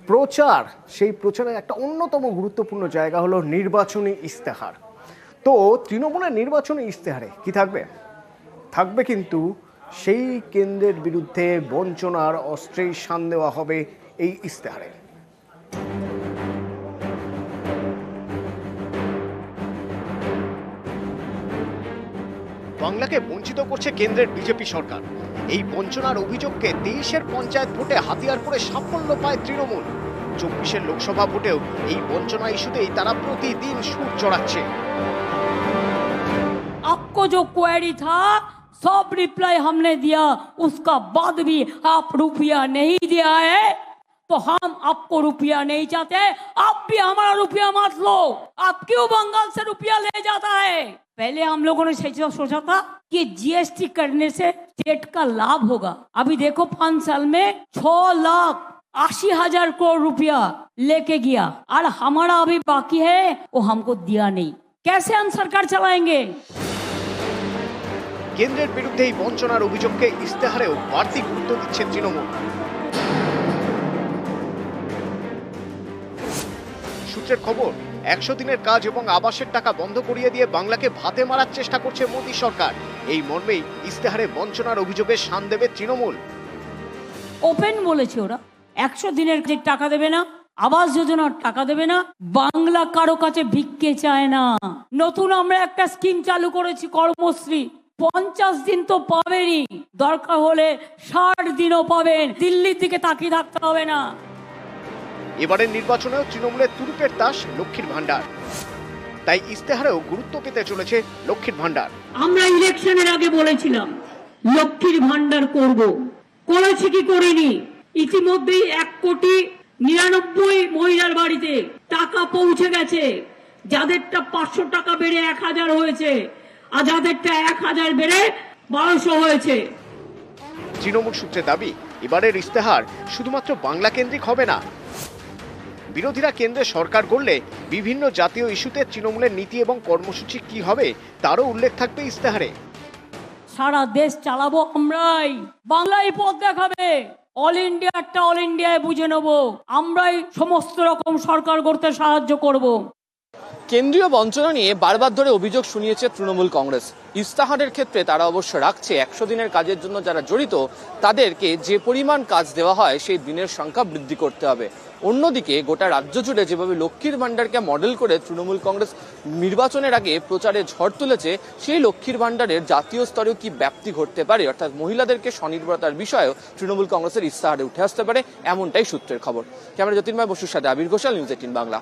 প্রচার, সেই প্রচারের একটা অন্যতম গুরুত্বপূর্ণ জায়গা হলো নির্বাচনী ইস্তেহার। তো তৃণমূলের নির্বাচনী ইস্তেহারে কি থাকবে? থাকবে কিন্তু সেই কেন্দ্রের বিরুদ্ধে বঞ্চনার অস্ত্রেই শান দেওয়া হবে এই ইস্তেহারে। বাংলাকে বঞ্চিত করছে কেন্দ্রের বিজেপি সরকার। এই বঞ্চনার অভিযোগকে 23-এর পঞ্চায়েত ভোটে হাতিয়ার করে সাফল্য পায় তৃণমূল। 24-এর লোকসভা ভোটেও এই বঞ্চনা ইস্যুতেই তারা প্রতিদিন সুর চড়াচ্ছে। आपको जो क्वेरी था सब रिप्लाई हमने दिया, उसका बाद भी आप रुपया नहीं दिया है तो हम आपको रुपया नहीं चाहते। आप भी हमारा रुपया मत लो। आप क्यों बंगाल से रुपया ले जाता है? पहले हम लोगों ने सोचा था कि जीएसटी करने से स्टेट का लाभ होगा। अभी देखो 5 साल में 6,80,000 करोड़ रुपया लेके गया और हमारा अभी बाकी है, वो हमको दिया नहीं। कैसे हम सरकार चलाएंगे? কেন্দ্রের বিরুদ্ধে এই বঞ্চনার অভিযোগকে ইস্তেহারেও বাড়তি গুরুত্ব দিচ্ছে তৃণমূল। সূত্রের খবর, 100 দিনের কাজ এবং আবাসের টাকা বন্ধ করিয়ে দিয়ে বাংলাকে ভাতে মারার চেষ্টা করছে মোদী সরকার। এই মর্মেই ইস্তেহারে বঞ্চনার অভিযোগে শান দেবে তৃণমূল। ওপেন বলেছে ওরা 100 দিনের টাকা দেবে না, আবাস যোজনার টাকা দেবে না, বাংলা কারো কাছে ভিক্ষে চায় না। নতুন আমরা একটা স্কিম চালু করেছি কর্মশ্রী, 50 দিন তো পাবেনই, দরকার হলে 60 দিনও পাবেন। দিল্লির দিকে তাকিয়ে থাকতে হবে না। এবারের নির্বাচনেও তৃণমূলের তুরুপের তাস লক্ষ্মীর ভান্ডার, তাই ইস্তেহারেও গুরুত্ব পেতে চলেছে লক্ষ্মীর ভান্ডার। আমরা ইলেকশনের আগে বলেছিলাম লক্ষ্মীর ভান্ডার করব, করেছি কি করিনি? ইতিমধ্যেই 1,99,00,000 মহিলার বাড়িতে টাকা পৌঁছে গেছে। যাদেরটা 500 টাকা বেড়ে 1,000 হয়েছে আর যাদেরটা 1,000 বেড়ে 1200 হয়েছে। তৃণমূল সূত্রে দাবি, এবারের ইস্তেহার শুধুমাত্র বাংলা কেন্দ্রিক হবে না। বিরোধীরা কেন্দ্রে সরকার গড়লে বিভিন্ন জাতীয় ইস্যুতে তৃণমূলের নীতি এবং কর্মসূচি কি হবে তারও উল্লেখ থাকবে ইস্তেহারে। সারা দেশ চালাবো আমরাই, বাংলায় পথ দেখাবে। অল ইন্ডিয়ায় বুঝে নেব, আমরাই সমস্ত রকম সরকার গড়তে সাহায্য করব। কেন্দ্রীয় বঞ্চনা নিয়ে বারবার ধরে অভিযোগ শুনিয়েছে তৃণমূল কংগ্রেস। ইস্তেহারের ক্ষেত্রে তারা অবশ্য রাখছে 100 দিনের কাজের জন্য যারা জড়িত তাদেরকে যে পরিমাণ কাজ দেওয়া হয় সেই দিনের সংখ্যা বৃদ্ধি করতে হবে। অন্যদিকে গোটা রাজ্য জুড়ে যেভাবে লক্ষ্মীর ভান্ডারকে মডেল করে তৃণমূল কংগ্রেস নির্বাচনের আগে প্রচারে ঝড় তুলেছে, সেই লক্ষ্মীর ভান্ডারের জাতীয় স্তরেও কি ব্যাপ্তি ঘটতে পারে, অর্থাৎ মহিলাদেরকে স্বনির্ভরতার বিষয়েও তৃণমূল কংগ্রেসের ইস্তেহারে উঠে আসতে পারে, এমনটাই সূত্রের খবর। ক্যামেরা জ্যোতির্ময় বসুর সাথে আবির ঘোষাল, নিউজ 18 বাংলা।